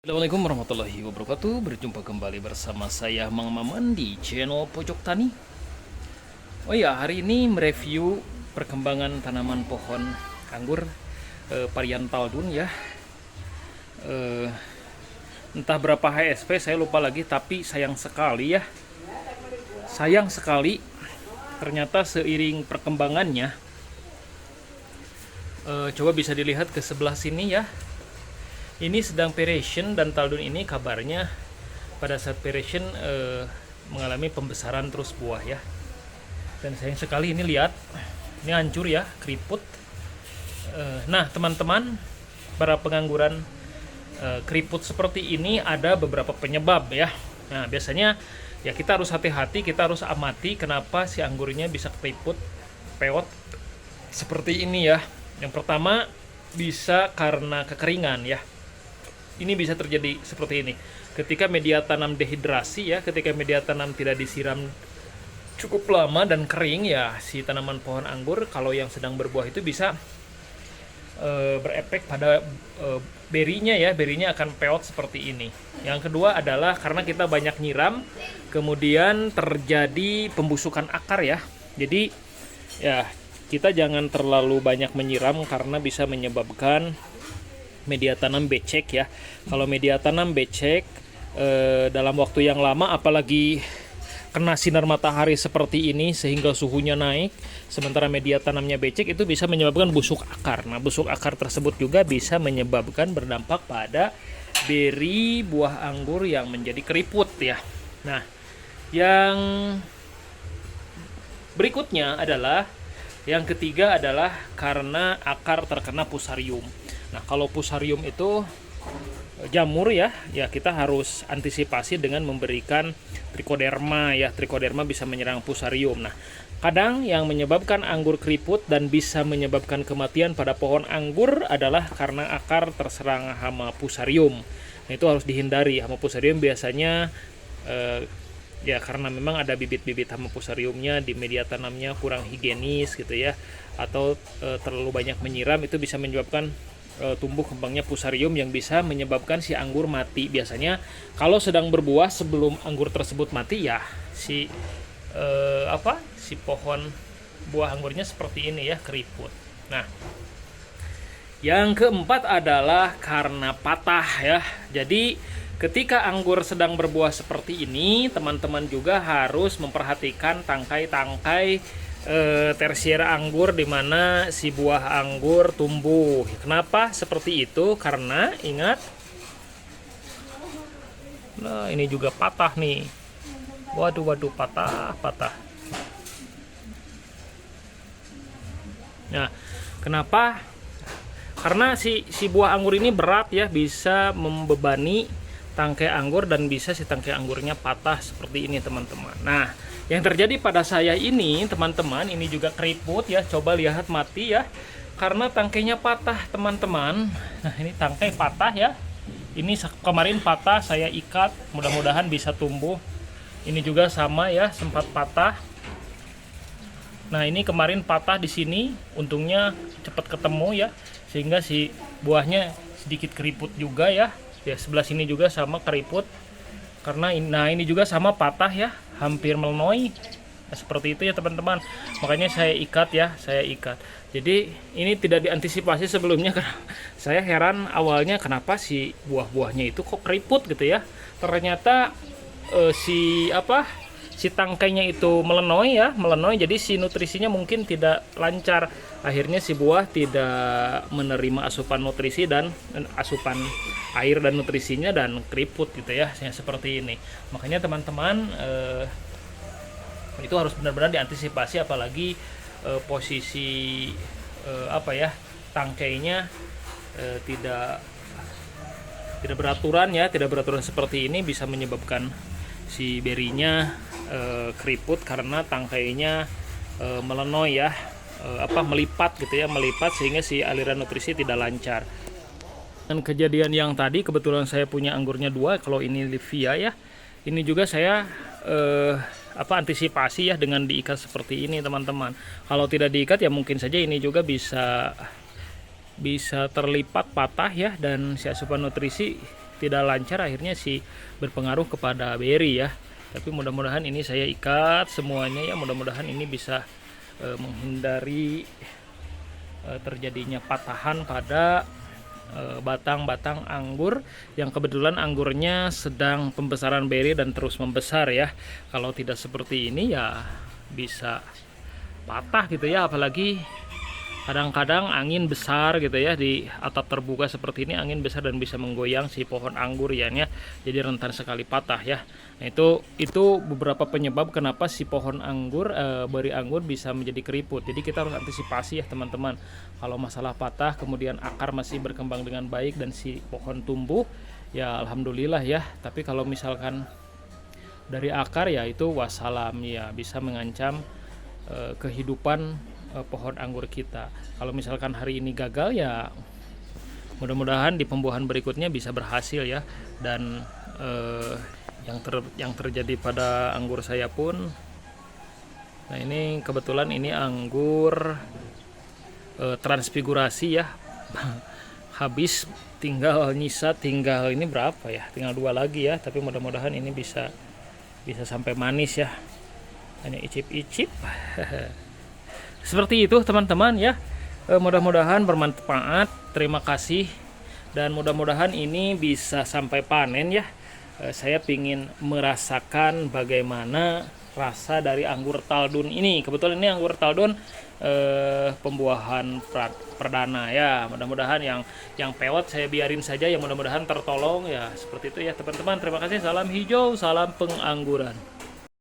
Assalamualaikum warahmatullahi wabarakatuh. Berjumpa kembali bersama saya Mang Maman di channel Pojok Tani. Oh ya, hari ini mereview perkembangan tanaman pohon anggur varian Taldun ya. Entah berapa HSP saya lupa lagi, tapi sayang sekali ya. Sayang sekali ternyata seiring perkembangannya. Coba bisa dilihat ke sebelah sini ya. Ini sedang peration dan Taldun ini kabarnya pada saat peration mengalami pembesaran terus buah ya. Dan sayang sekali ini lihat, ini hancur ya, keriput. Nah teman-teman, para pengangguran keriput seperti ini ada beberapa penyebab ya. Nah biasanya ya kita harus hati-hati, kita harus amati kenapa si anggurnya bisa keriput, peot seperti ini ya. Yang pertama bisa karena kekeringan ya. Ini bisa terjadi seperti ini. Ketika media tanam dehidrasi ya, ketika media tanam tidak disiram cukup lama dan kering ya, si tanaman pohon anggur kalau yang sedang berbuah itu bisa berefek pada berinya ya, berinya akan peot seperti ini. Yang kedua adalah karena kita banyak nyiram, kemudian terjadi pembusukan akar ya. Jadi ya kita jangan terlalu banyak menyiram karena bisa menyebabkan media tanam becek ya. Kalau media tanam becek dalam waktu yang lama, apalagi kena sinar matahari seperti ini sehingga suhunya naik, sementara media tanamnya becek, itu bisa menyebabkan busuk akar. Nah, busuk akar tersebut juga bisa menyebabkan berdampak pada beri buah anggur yang menjadi keriput ya. Nah, yang berikutnya adalah yang ketiga adalah karena akar terkena fusarium. Nah, kalau fusarium itu jamur ya kita harus antisipasi dengan memberikan trichoderma ya. Trichoderma bisa menyerang fusarium. Nah, kadang yang menyebabkan anggur keriput dan bisa menyebabkan kematian pada pohon anggur adalah karena akar terserang hama fusarium. Nah, itu harus dihindari. Hama fusarium biasanya ya karena memang ada bibit-bibit hama fusariumnya di media tanamnya kurang higienis gitu ya, atau terlalu banyak menyiram, itu bisa menyebabkan tumbuh kembangnya fusarium yang bisa menyebabkan si anggur mati. Biasanya kalau sedang berbuah sebelum anggur tersebut mati ya si pohon buah anggurnya seperti ini ya, keriput. Nah, yang keempat adalah karena patah ya. Jadi ketika anggur sedang berbuah seperti ini, teman-teman juga harus memperhatikan tangkai-tangkai tersier anggur di mana si buah anggur tumbuh. Kenapa seperti itu? Karena ingat, nah ini juga patah nih. Waduh patah. Nah, kenapa? Karena si buah anggur ini berat ya, bisa membebani tangkai anggur dan bisa si tangkai anggurnya patah seperti ini teman-teman. Nah, yang terjadi pada saya ini teman-teman, ini juga keriput ya. Coba lihat mati ya, karena tangkainya patah teman-teman. Nah, ini tangkai patah ya. Ini kemarin patah, saya ikat, mudah-mudahan bisa tumbuh. Ini juga sama ya, sempat patah. Nah, ini kemarin patah di sini, untungnya cepat ketemu ya, sehingga si buahnya sedikit keriput juga ya. Ya, sebelah sini juga sama keriput. Karena ini juga sama patah ya, hampir melenoi. Nah, seperti itu ya teman-teman. Makanya saya ikat ya, Jadi ini tidak diantisipasi sebelumnya. Karena saya heran awalnya kenapa si buah-buahnya itu kok keriput gitu ya. Ternyata si tangkainya itu melenoi, jadi si nutrisinya mungkin tidak lancar. Akhirnya si buah tidak menerima asupan nutrisi dan asupan air dan nutrisinya, dan keriput gitu ya, seperti ini. Makanya teman-teman itu harus benar-benar diantisipasi, apalagi posisi tangkainya tidak beraturan ya, tidak beraturan seperti ini bisa menyebabkan si berinya keriput karena tangkainya melenoi ya, melipat gitu ya, sehingga si aliran nutrisi tidak lancar. Dan kejadian yang tadi kebetulan saya punya anggurnya 2, kalau ini Livia ya, ini juga saya antisipasi ya dengan diikat seperti ini teman-teman. Kalau tidak diikat ya mungkin saja ini juga bisa terlipat patah ya, dan si asupan nutrisi tidak lancar akhirnya sih berpengaruh kepada beri ya. Tapi mudah-mudahan ini saya ikat semuanya ya, mudah-mudahan ini bisa menghindari terjadinya patahan pada batang-batang anggur yang kebetulan anggurnya sedang pembesaran beri dan terus membesar ya. Kalau tidak seperti ini ya bisa patah gitu ya, apalagi kadang-kadang angin besar gitu ya, di atap terbuka seperti ini angin besar dan bisa menggoyang si pohon anggur ya, jadi rentan sekali patah ya. Nah itu beberapa penyebab kenapa si pohon anggur beri anggur bisa menjadi keriput. Jadi kita harus antisipasi ya teman-teman. Kalau masalah patah kemudian akar masih berkembang dengan baik dan si pohon tumbuh ya alhamdulillah ya. Tapi kalau misalkan dari akar ya itu wassalam ya, bisa mengancam kehidupan pohon anggur kita. Kalau misalkan hari ini gagal ya mudah-mudahan di pembuahan berikutnya bisa berhasil ya. Dan yang terjadi pada anggur saya pun, nah ini kebetulan ini anggur transfigurasi ya. Habis tinggal ini berapa ya, tinggal 2 lagi ya, tapi mudah-mudahan ini bisa sampai manis ya, hanya icip-icip. Seperti itu teman-teman ya, mudah-mudahan bermanfaat. Terima kasih dan mudah-mudahan ini bisa sampai panen ya. Saya ingin merasakan bagaimana rasa dari anggur Taldun ini. Kebetulan ini anggur Taldun pembuahan perdana ya. Mudah-mudahan yang pewot saya biarin saja ya, mudah-mudahan tertolong ya. Seperti itu ya teman-teman. Terima kasih. Salam hijau, salam pengangguran.